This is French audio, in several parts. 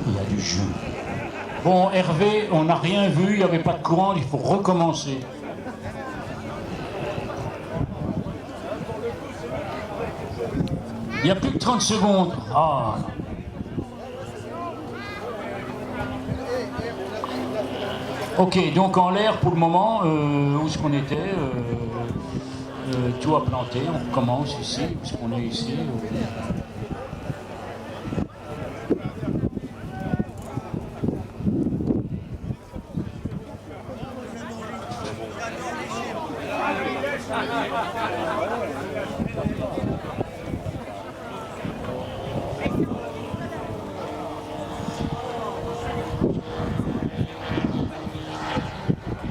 Il y a du jeu. Bon, Hervé, on n'a rien vu, il n'y avait pas de courant, il faut recommencer. Il n'y a plus que 30 secondes. Ah. Ok, donc en l'air pour le moment, où est-ce qu'on était tout a planté, on recommence ici, puisqu'on est ici.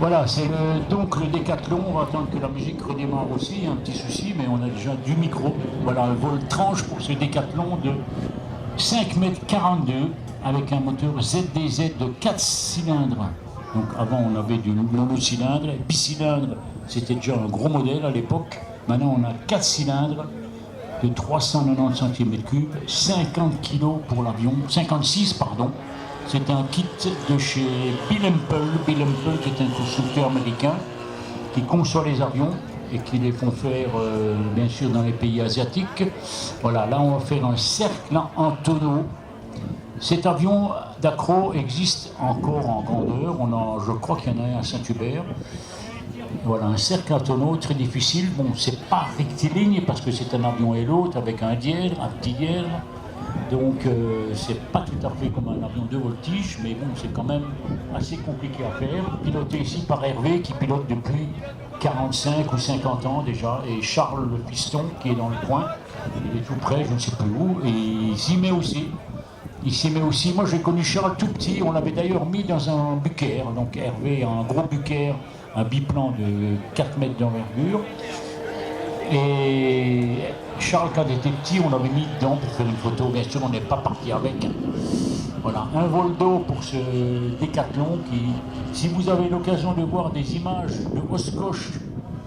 Voilà, c'est donc le décathlon. On va attendre que la musique redémarre aussi, un petit souci, mais on a déjà du micro. Voilà, un vol tranche pour ce décathlon de 5,42 m avec un moteur ZDZ de 4 cylindres. Donc avant on avait du monocylindre, bicylindre, c'était déjà un gros modèle à l'époque. Maintenant on a 4 cylindres de 390 cm3, 50 kg pour l'avion, 56 pardon. C'est un kit de chez Bill Empel. Bill Empel qui est un constructeur américain qui conçoit les avions et qui les font faire bien sûr dans les pays asiatiques. Voilà, là on va faire un cercle en tonneau. Cet avion d'accro existe encore en grandeur. Je crois qu'il y en a un à Saint-Hubert. Voilà, un cercle à tonneau très difficile. Bon, c'est pas rectiligne parce que c'est un avion hélice avec un dièdre, un petit dièdre. Donc c'est pas tout à fait comme un avion de voltige, mais bon, c'est quand même assez compliqué à faire. Piloté ici par Hervé qui pilote depuis 45 ou 50 ans déjà, et Charles le piston qui est dans le coin, il est tout près, je ne sais plus où, et il s'y met aussi. Il s'y met aussi. Moi j'ai connu Charles tout petit, on l'avait d'ailleurs mis dans un Bucaire, donc Hervé a un gros Bucaire, un biplan de 4 mètres d'envergure. Et Charles, quand il était petit, on l'avait mis dedans pour faire une photo. Bien sûr, on n'est pas parti avec. Voilà, un vol d'eau pour ce décathlon qui, si vous avez l'occasion de voir des images de Oshkosh,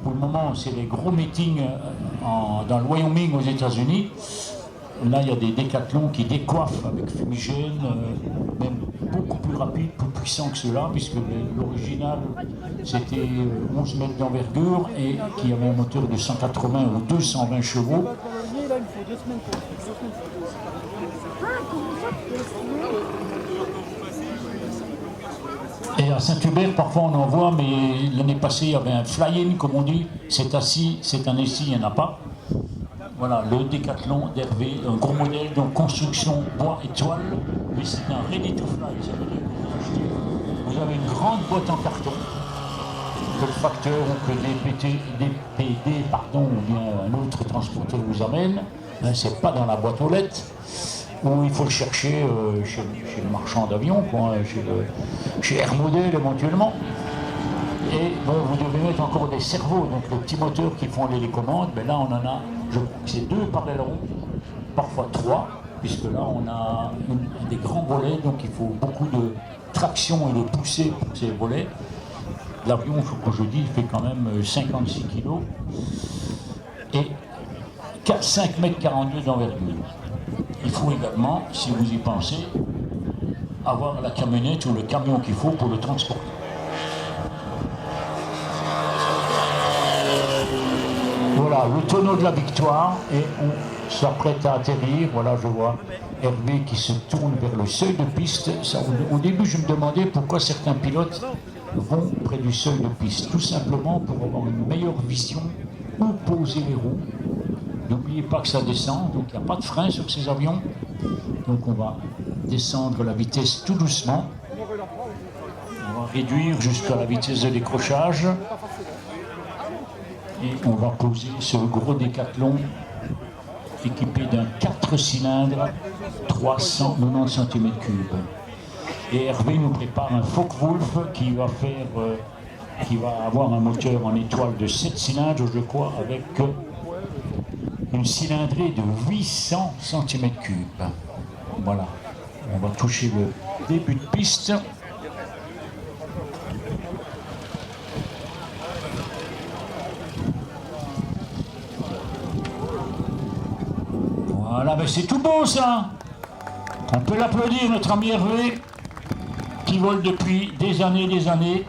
pour le moment, c'est les gros meetings dans le Wyoming aux États-Unis. Là, il y a des décathlons qui décoiffent avec fumigène, même beaucoup plus rapide, plus puissant que ceux-là, puisque l'original, c'était 11 mètres d'envergure et qui avait un moteur de 180 ou 220 chevaux. Et à Saint-Hubert, parfois on en voit, mais l'année passée, il y avait un fly-in, comme on dit. C'est assis, c'est un essai, il n'y en a pas. Voilà, le décathlon d'Hervé, un gros modèle, donc construction bois et toile, mais c'est un ready to fly, ça veut dire que vous achetez, vous avez une grande boîte en carton, que le facteur ou que DPD, pardon, ou bien un autre transporteur vous amène, hein, c'est pas dans la boîte aux lettres, où il faut le chercher chez le marchand d'avion, chez Air Model éventuellement. Et bon, vous devez mettre encore des cerveaux, donc les petits moteurs qui font les commandes, mais là on en a, je crois que c'est 2 par aileron, parfois 3, puisque là on a des grands volets, donc il faut beaucoup de traction et de poussée pour ces volets. L'avion, il faut que je dise, il fait quand même 56 kg et 5,42 m d'envergure. Il faut également, si vous y pensez, avoir la camionnette ou le camion qu'il faut pour le transporter. Voilà, le tonneau de la victoire, et on s'apprête à atterrir. Voilà, je vois Hervé qui se tourne vers le seuil de piste. Ça, au début, je me demandais pourquoi certains pilotes vont près du seuil de piste. Tout simplement pour avoir une meilleure vision, où poser les roues. N'oubliez pas que ça descend, donc il n'y a pas de frein sur ces avions. Donc on va descendre la vitesse tout doucement. On va réduire jusqu'à la vitesse de décrochage. Et on va poser ce gros décathlon équipé d'un 4 cylindres, 390 cm3. Et Hervé nous prépare un Focke-Wulf qui va avoir un moteur en étoile de 7 cylindres, je crois, avec une cylindrée de 800 cm3. Voilà, on va toucher le début de piste. Voilà, ben c'est tout beau ça. On peut l'applaudir, notre ami Hervé, qui vole depuis des années,